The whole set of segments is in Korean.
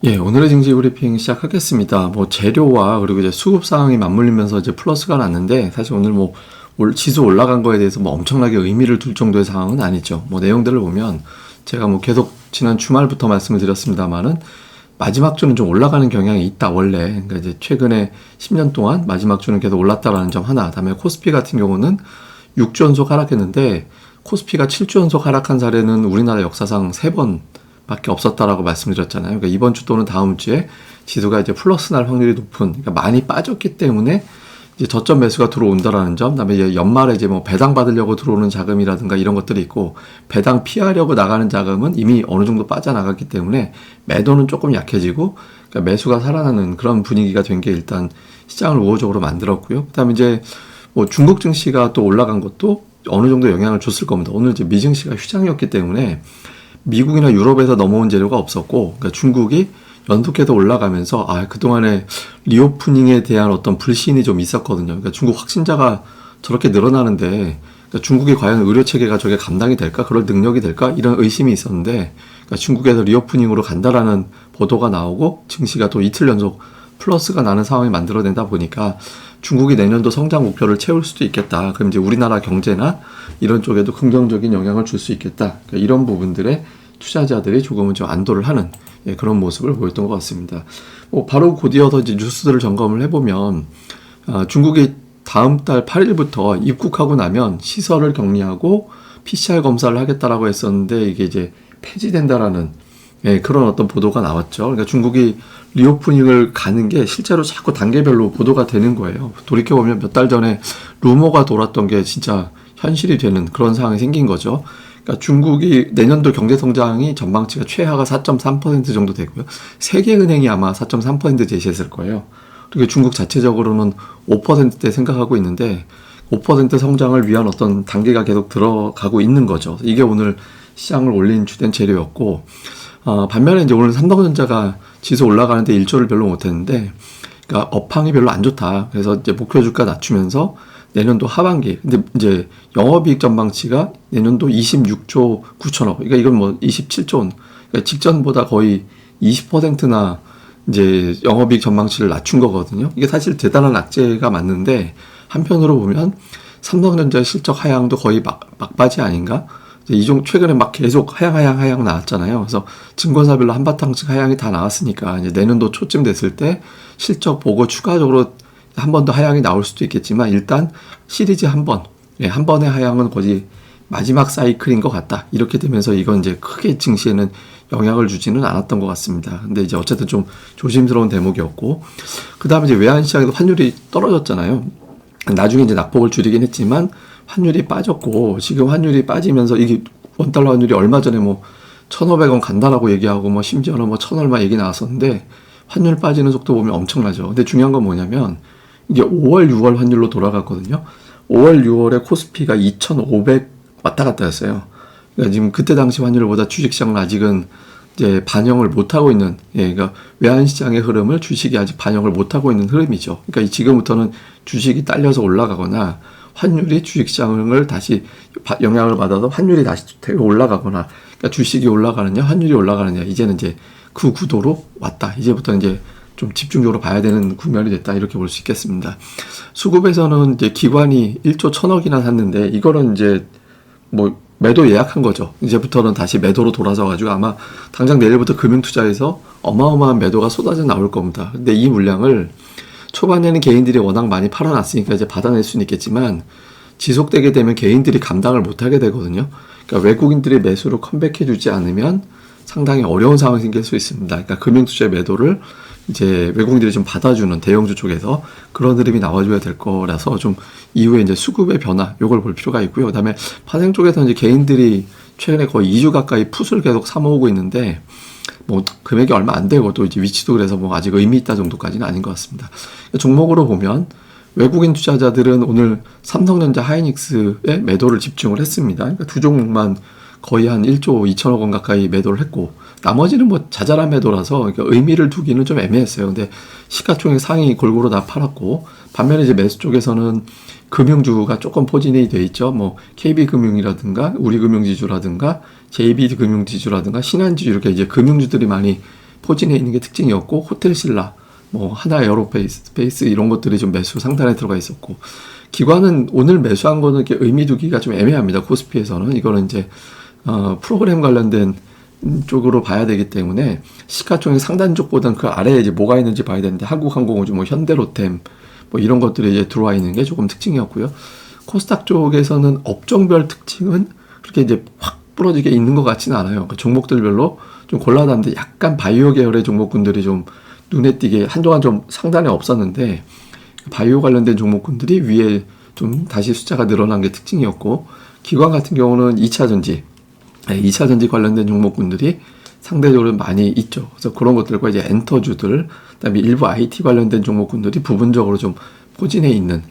예, 오늘의 증시 브리핑 시작하겠습니다. 재료와 그리고 이제 수급 상황이 맞물리면서 이제 플러스가 났는데, 사실 오늘 지수 올라간 거에 대해서 엄청나게 의미를 둘 정도의 상황은 아니죠. 내용들을 보면 제가 계속 지난 주말부터 말씀을 드렸습니다만은 마지막 주는 좀 올라가는 경향이 있다, 원래. 그러니까 이제 최근에 10년 동안 마지막 주는 계속 올랐다라는 점 하나. 다음에 코스피 같은 경우는 6주 연속 하락했는데, 코스피가 7주 연속 하락한 사례는 우리나라 역사상 3번 밖에 없었다라고 말씀드렸잖아요. 그러니까 이번 주 또는 다음 주에 지수가 이제 플러스 날 확률이 높은, 그러니까 많이 빠졌기 때문에 이제 저점 매수가 들어온다라는 점, 그다음에 이제 연말에 이제 배당 받으려고 들어오는 자금이라든가 이런 것들이 있고, 배당 피하려고 나가는 자금은 이미 어느 정도 빠져나갔기 때문에 매도는 조금 약해지고, 그러니까 매수가 살아나는 그런 분위기가 된 게 일단 시장을 우호적으로 만들었고요. 그다음에 이제 중국 증시가 또 올라간 것도 어느 정도 영향을 줬을 겁니다. 오늘 이제 미증시가 휴장이었기 때문에 미국이나 유럽에서 넘어온 재료가 없었고, 그러니까 중국이 연속해서 올라가면서 그동안에 리오프닝에 대한 어떤 불신이 좀 있었거든요. 그러니까 중국 확진자가 저렇게 늘어나는데, 그러니까 중국이 과연 의료 체계가 저게 감당이 될까, 그럴 능력이 될까, 이런 의심이 있었는데, 그러니까 중국에서 리오프닝으로 간다라는 보도가 나오고 증시가 또 이틀 연속 플러스가 나는 상황이 만들어낸다 보니까 중국이 내년도 성장 목표를 채울 수도 있겠다. 그럼 이제 우리나라 경제나 이런 쪽에도 긍정적인 영향을 줄 수 있겠다. 그러니까 이런 부분들에 투자자들이 조금은 좀 안도를 하는 그런 모습을 보였던 것 같습니다. 바로 곧이어서 이제 뉴스들을 점검을 해보면, 중국이 다음 달 8일부터 입국하고 나면 시설을 격리하고 PCR 검사를 하겠다라고 했었는데, 이게 이제 폐지된다라는 그런 어떤 보도가 나왔죠. 그러니까 중국이 리오프닝을 가는 게 실제로 자꾸 단계별로 보도가 되는 거예요. 돌이켜보면 몇 달 전에 루머가 돌았던 게 진짜 현실이 되는 그런 상황이 생긴 거죠. 그러니까 중국이 내년도 경제성장이 전망치가 최하가 4.3% 정도 되고요. 세계은행이 아마 4.3% 제시했을 거예요. 그리고 중국 자체적으로는 5%대 생각하고 있는데 5% 성장을 위한 어떤 단계가 계속 들어가고 있는 거죠. 이게 오늘 시장을 올린 주된 재료였고, 반면에 이제 오늘 삼성전자가 지수 올라가는데 일조를 별로 못했는데, 그러니까 업황이 별로 안 좋다. 그래서 이제 목표 주가 낮추면서 내년도 하반기, 근데 이제 영업이익 전망치가 내년도 26조 9천억, 그러니까 이건 27조 원, 그러니까 직전보다 거의 20%나 이제 영업이익 전망치를 낮춘 거거든요. 이게 사실 대단한 악재가 맞는데, 한편으로 보면 삼성전자의 실적 하향도 거의 막바지 아닌가? 최근에 계속 하향 나왔잖아요. 그래서 증권사별로 한바탕씩 하향이 다 나왔으니까 이제 내년도 초쯤 됐을 때 실적 보고 추가적으로 한 번 더 하향이 나올 수도 있겠지만, 일단 시리즈 한 번의 하향은 거의 마지막 사이클인 것 같다. 이렇게 되면서 이건 이제 크게 증시에는 영향을 주지는 않았던 것 같습니다. 근데 이제 어쨌든 좀 조심스러운 대목이었고, 그 다음에 이제 외환시장에도 환율이 떨어졌잖아요. 나중에 이제 낙폭을 줄이긴 했지만 환율이 빠졌고, 지금 환율이 빠지면서 이게 원달러 환율이 얼마 전에 1,500원 간다라고 얘기하고 심지어는 1,000얼마 얘기 나왔었는데, 환율 빠지는 속도 보면 엄청나죠. 근데 중요한 건 뭐냐면 이게 5월, 6월 환율로 돌아갔거든요. 5월, 6월에 코스피가 2,500 왔다 갔다 했어요. 그러니까 지금 그때 당시 환율보다 주식시장은 아직은 이제 반영을 못하고 있는, 그러니까 외환시장의 흐름을 주식이 아직 반영을 못하고 있는 흐름이죠. 그러니까 지금부터는 주식이 딸려서 올라가거나 환율이 주식시장을 다시 영향을 받아서 환율이 다시 올라가거나, 그러니까 주식이 올라가느냐 환율이 올라가느냐, 이제는 이제 그 구도로 왔다. 이제부터 이제 좀 집중적으로 봐야 되는 국면이 됐다. 이렇게 볼 수 있겠습니다. 수급에서는 이제 기관이 1조 1,000억이나 샀는데, 이거는 이제 매도 예약한 거죠. 이제부터는 다시 매도로 돌아서 가지고 아마 당장 내일부터 금융투자에서 어마어마한 매도가 쏟아져 나올 겁니다. 근데 이 물량을 초반에는 개인들이 워낙 많이 팔아놨으니까 이제 받아낼 수는 있겠지만, 지속되게 되면 개인들이 감당을 못하게 되거든요. 그러니까 외국인들이 매수로 컴백해주지 않으면 상당히 어려운 상황이 생길 수 있습니다. 그러니까 금융투자의 매도를 이제 외국인들이 좀 받아주는 대형주 쪽에서 그런 흐름이 나와줘야 될 거라서, 좀 이후에 이제 수급의 변화, 요걸 볼 필요가 있고요. 그 다음에 파생 쪽에서 이제 개인들이 최근에 거의 2주 가까이 풋을 계속 사모으고 있는데, 금액이 얼마 안 되고 또 이제 위치도 그래서 아직 의미 있다 정도까지는 아닌 것 같습니다. 종목으로 보면 외국인 투자자들은 오늘 삼성전자, 하이닉스에 매도를 집중을 했습니다. 그러니까 두 종목만 거의 한 1조 2천억 원 가까이 매도를 했고, 나머지는 자잘한 매도라서 그러니까 의미를 두기는 좀 애매했어요. 근데 시가총액 상위 골고루 다 팔았고, 반면에 이제 매수 쪽에서는 금융주가 조금 포진이 돼 있죠. KB금융이라든가 우리금융지주라든가 JB금융지주라든가 신한지주, 이렇게 이제 금융주들이 많이 포진해 있는 게 특징이었고, 호텔신라, 뭐 하나 에어로스페이스 이런 것들이 좀 매수 상단에 들어가 있었고, 기관은 오늘 매수한 거는 이렇게 의미 두기가 좀 애매합니다. 코스피에서는 이거는 이제 프로그램 관련된 쪽으로 봐야 되기 때문에 시가총액 상단 쪽보다는 그 아래에 이제 뭐가 있는지 봐야 되는데, 한국항공우주, 뭐 현대로템 뭐 이런 것들이 이제 들어와 있는 게 조금 특징이었고요. 코스닥 쪽에서는 업종별 특징은 그렇게 이제 확 부러지게 있는 것 같지는 않아요. 그러니까 종목들별로 좀 골라놨는데 약간 바이오 계열의 종목군들이 좀 눈에 띄게 한동안 좀 상단에 없었는데, 바이오 관련된 종목군들이 위에 좀 다시 숫자가 늘어난 게 특징이었고, 기관 같은 경우는 2차전지, 2차전지 관련된 종목군들이 상대적으로 많이 있죠. 그래서 그런 것들과 이제 엔터주들, 그다음에 일부 IT 관련된 종목군들이 부분적으로 좀 포진해 있는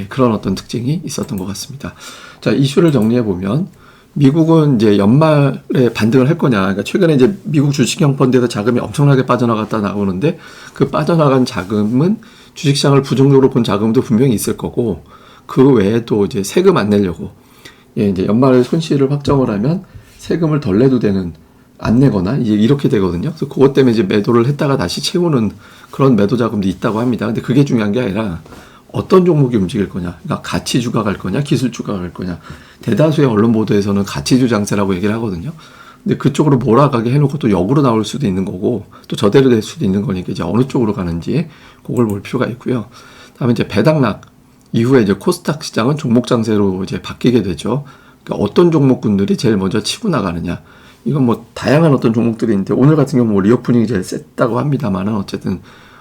그런 어떤 특징이 있었던 것 같습니다. 자, 이슈를 정리해 보면, 미국은 이제 연말에 반등을 할 거냐. 그러니까 최근에 이제 미국 주식형 펀드에서 자금이 엄청나게 빠져나갔다 나오는데, 그 빠져나간 자금은 주식시장을 부정적으로 본 자금도 분명히 있을 거고, 그 외에 또 이제 세금 안 내려고, 이제 연말 손실을 확정을 하면 세금을 덜 내도 되는, 안 내거나 이제 이렇게 되거든요. 그래서 그것 때문에 이제 매도를 했다가 다시 채우는 그런 매도 자금도 있다고 합니다. 근데 그게 중요한 게 아니라 어떤 종목이 움직일 거냐, 그러니까 가치주가 갈 거냐, 기술주가 갈 거냐. 대다수의 언론 보도에서는 가치주 장세라고 얘기를 하거든요. 근데 그쪽으로 몰아가게 해놓고 또 역으로 나올 수도 있는 거고, 또 저대로 될 수도 있는 거니까 이제 어느 쪽으로 가는지 그걸 볼 필요가 있고요. 다음에 이제 배당락 이후에 이제 코스닥 시장은 종목 장세로 이제 바뀌게 되죠. 그러니까 어떤 종목군들이 제일 먼저 치고 나가느냐. 이건 뭐 다양한 어떤 종목들이 있는데, 오늘 같은 경우 뭐 리오프닝이 제일 셌다고 합니다만은 어쨌든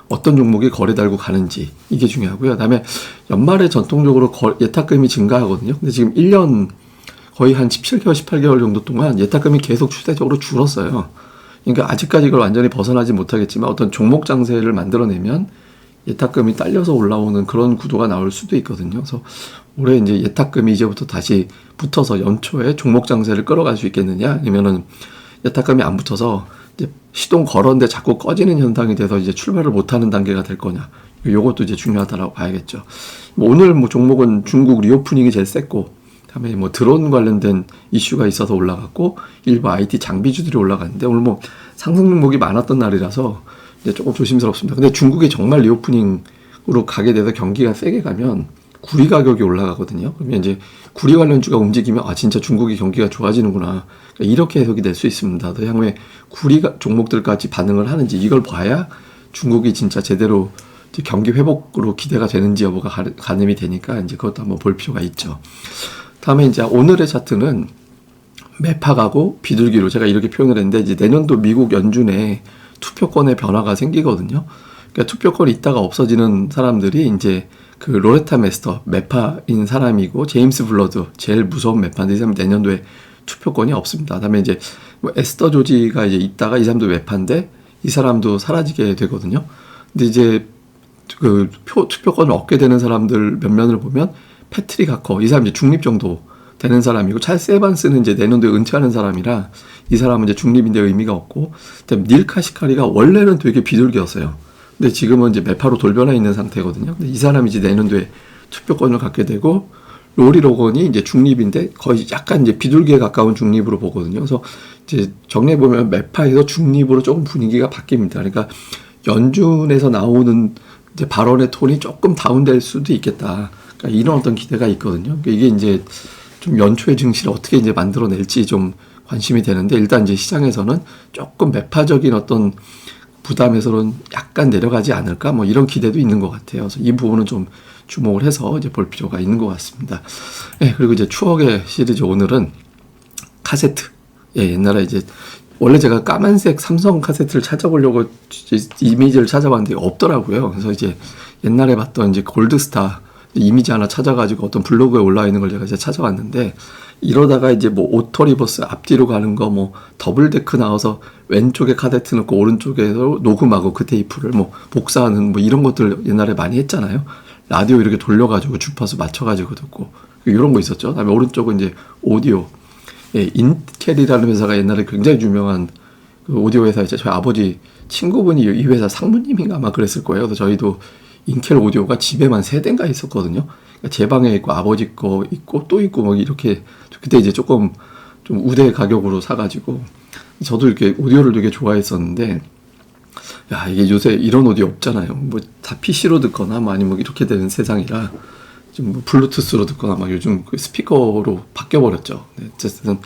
어떤 종목이 거래 달고 가는지 이게 중요하고요. 그다음에 연말에 전통적으로 예탁금이 증가하거든요. 근데 지금 1년 거의 한 17개월, 18개월 정도 동안 예탁금이 계속 추세적으로 줄었어요. 그러니까 아직까지 이걸 완전히 벗어나지 못하겠지만 어떤 종목 장세를 만들어내면 예탁금이 딸려서 올라오는 그런 구도가 나올 수도 있거든요. 그래서 올해 이제 예탁금이 이제부터 다시 붙어서 연초에 종목 장세를 끌어갈 수 있겠느냐, 아니면은 예탁금이 안 붙어서 이제 시동 걸었는데 자꾸 꺼지는 현상이 돼서 이제 출발을 못하는 단계가 될 거냐. 요것도 이제 중요하다라고 봐야겠죠. 뭐 오늘 뭐 종목은 중국 리오프닝이 제일 셌고, 다음에 뭐 드론 관련된 이슈가 있어서 올라갔고, 일부 IT 장비주들이 올라갔는데, 오늘 뭐 상승 종목이 많았던 날이라서 이제 조금 조심스럽습니다. 근데 중국이 정말 리오프닝으로 가게 돼서 경기가 세게 가면 구리 가격이 올라가거든요. 그러면 이제 구리 관련주가 움직이면 진짜 중국이 경기가 좋아지는구나, 그러니까 이렇게 해석이 될 수 있습니다. 또 향후에 구리 종목들까지 반응을 하는지 이걸 봐야 중국이 진짜 제대로 경기 회복으로 기대가 되는지 여부가 가늠이 되니까 이제 그것도 한번 볼 필요가 있죠. 다음에 이제 오늘의 차트는 매팍하고 비둘기로 제가 이렇게 표현을 했는데, 이제 내년도 미국 연준에 투표권의 변화가 생기거든요. 그러니까 투표권이 있다가 없어지는 사람들이 이제 그 로레타 메스터 매파인 사람이고, 제임스 블러드 제일 무서운 매파인데 이 사람은 내년도에 투표권이 없습니다. 그다음에 이제 뭐 에스더 조지가 이제 있다가 이 사람도 매파인데 이 사람도 사라지게 되거든요. 근데 이제 그 투표권을 얻게 되는 사람들 몇 면을 보면 패트릭 하커, 이 사람 이제 중립 정도 되는 사람이고, 찰스 에반스는 이제 내년도에 은퇴하는 사람이라 이 사람은 이제 중립인데 의미가 없고, 그다음에 닐 카시카리가 원래는 되게 비둘기였어요. 근데 지금은 이제 매파로 돌변해 있는 상태거든요. 근데 이 사람이 이제 내년도에 투표권을 갖게 되고, 로리 로건이 이제 중립인데 거의 약간 이제 비둘기에 가까운 중립으로 보거든요. 그래서 이제 정리해 보면 매파에서 중립으로 조금 분위기가 바뀝니다. 그러니까 연준에서 나오는 이제 발언의 톤이 조금 다운될 수도 있겠다. 그러니까 이런 어떤 기대가 있거든요. 그러니까 이게 이제 좀 연초의 증시를 어떻게 이제 만들어낼지 좀 관심이 되는데, 일단 이제 시장에서는 조금 매파적인 어떤 부담에서는 약간 내려가지 않을까, 뭐 이런 기대도 있는 것 같아요. 그래서 이 부분은 좀 주목을 해서 이제 볼 필요가 있는 것 같습니다. 그리고 이제 추억의 시리즈 오늘은 카세트. 옛날에 이제 원래 제가 까만색 삼성 카세트를 찾아보려고 이미지를 찾아봤는데 없더라고요. 그래서 이제 옛날에 봤던 이제 골드스타 이미지 하나 찾아가지고 어떤 블로그에 올라와 있는 걸 제가 이제 찾아왔는데, 이러다가 이제 뭐 오토 리버스 앞뒤로 가는 거, 뭐 더블 데크 나와서 왼쪽에 카세트 넣고 오른쪽에서 녹음하고 그 테이프를 뭐 복사하는 뭐 이런 것들 옛날에 많이 했잖아요. 라디오 이렇게 돌려가지고 주파수 맞춰가지고 듣고 이런 거 있었죠. 그다음에 오른쪽은 이제 오디오. 인켈이라는 회사가 옛날에 굉장히 유명한 그 오디오 회사였죠. 저희 아버지 친구분이 이 회사 상무님인가 아마 그랬을 거예요. 그래서 저희도 인켈 오디오가 집에만 3대인가 있었거든요. 그러니까 제 방에 있고 아버지 거 있고 또 있고 뭐 이렇게, 그때 이제 조금 좀 우대 가격으로 사가지고 저도 이렇게 오디오를 되게 좋아했었는데, 야, 이게 요새 이런 오디오 없잖아요. 뭐 다 PC로 듣거나 뭐 아니면 뭐 이렇게 되는 세상이라 좀 뭐 블루투스로 듣거나 막 요즘 그 스피커로 바뀌어 버렸죠. 네, 어쨌든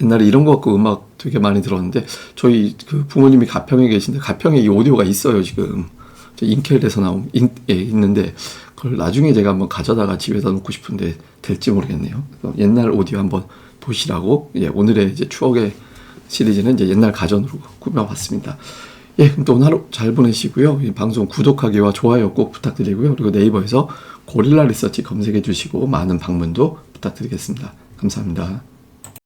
옛날에 이런 거 갖고 음악 되게 많이 들었는데 저희 그 부모님이 가평에 계신데 가평에 이 오디오가 있어요 지금. 인켈에서 나온 있는데 그걸 나중에 제가 한번 가져다가 집에다 놓고 싶은데 될지 모르겠네요. 옛날 오디오 한번 보시라고 오늘의 이제 추억의 시리즈는 이제 옛날 가전으로 꾸며봤습니다. 그럼 또 오늘 하루 잘 보내시고요. 이 방송 구독하기와 좋아요 꼭 부탁드리고요. 그리고 네이버에서 고릴라 리서치 검색해 주시고 많은 방문도 부탁드리겠습니다. 감사합니다.